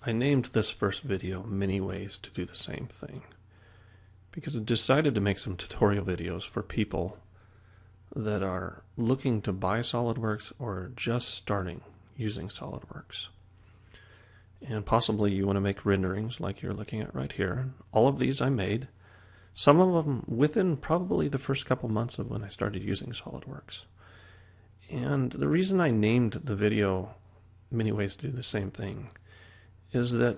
I named this first video Many Ways to Do the Same Thing because I decided to make some tutorial videos for people that are looking to buy SolidWorks or just starting using SolidWorks. And possibly you want to make renderings like you're looking at right here. All of these I made, some of them within probably the first couple months of when I started using SolidWorks. And the reason I named the video Many Ways to Do the Same Thing is that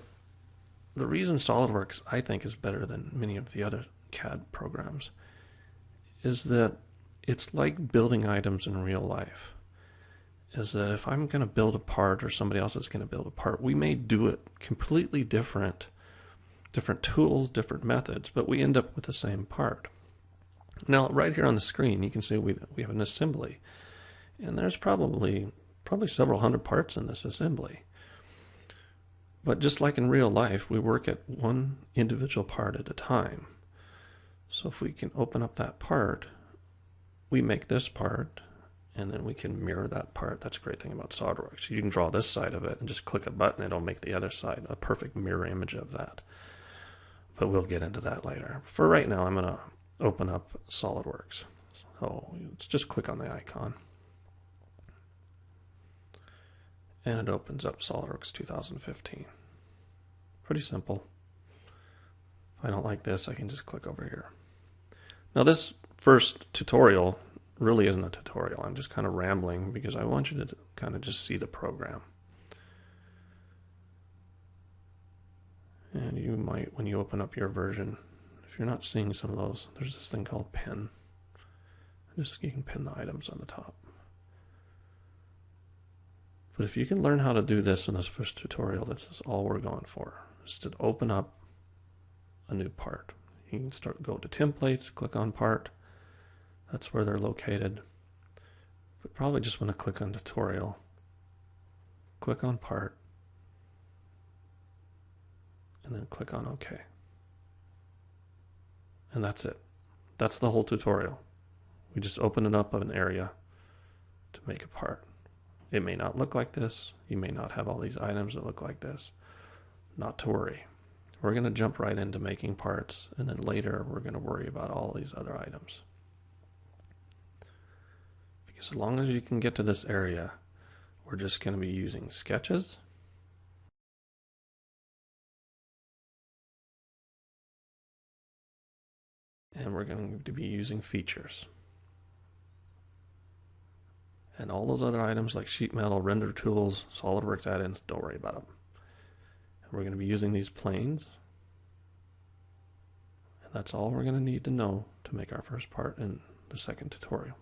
the reason SolidWorks, I think, is better than many of the other CAD programs is that it's like building items in real life. Is that if I'm going to build a part or somebody else is going to build a part, we may do it completely different tools, different methods, but we end up with the same part. Now, right here on the screen, you can see we have an assembly, and there's probably several hundred parts in this assembly. But just like in real life, we work at one individual part at a time. So if we can open up that part, we make this part, and then we can mirror that part. That's a great thing about SolidWorks. You can draw this side of it and just click a button, it'll make the other side a perfect mirror image of that. But we'll get into that later. For right now, I'm going to open up SolidWorks. So let's just click on the icon. And it opens up SolidWorks 2015. Pretty simple. If I don't like this, I can just click over here. Now this first tutorial really isn't a tutorial. I'm just kind of rambling because I want you to kind of just see the program. And you might, when you open up your version, if you're not seeing some of those, there's this thing called pin. You can pin the items on the top. But if you can learn how to do this in this first tutorial, this is all we're going for, is to open up a new part. You can go to templates, click on part. That's where they're located. But probably just want to click on tutorial, click on part, and then click on OK. And that's it. That's the whole tutorial. We just open it up of an area to make a part. It may not look like this. You may not have all these items that look like this. Not to worry. We're going to jump right into making parts, and then later we're going to worry about all these other items. Because as long as you can get to this area, we're just going to be using sketches. And we're going to be using features. And all those other items like sheet metal, render tools, SolidWorks add-ins, don't worry about them. And we're going to be using these planes. And that's all we're going to need to know to make our first part in the second tutorial.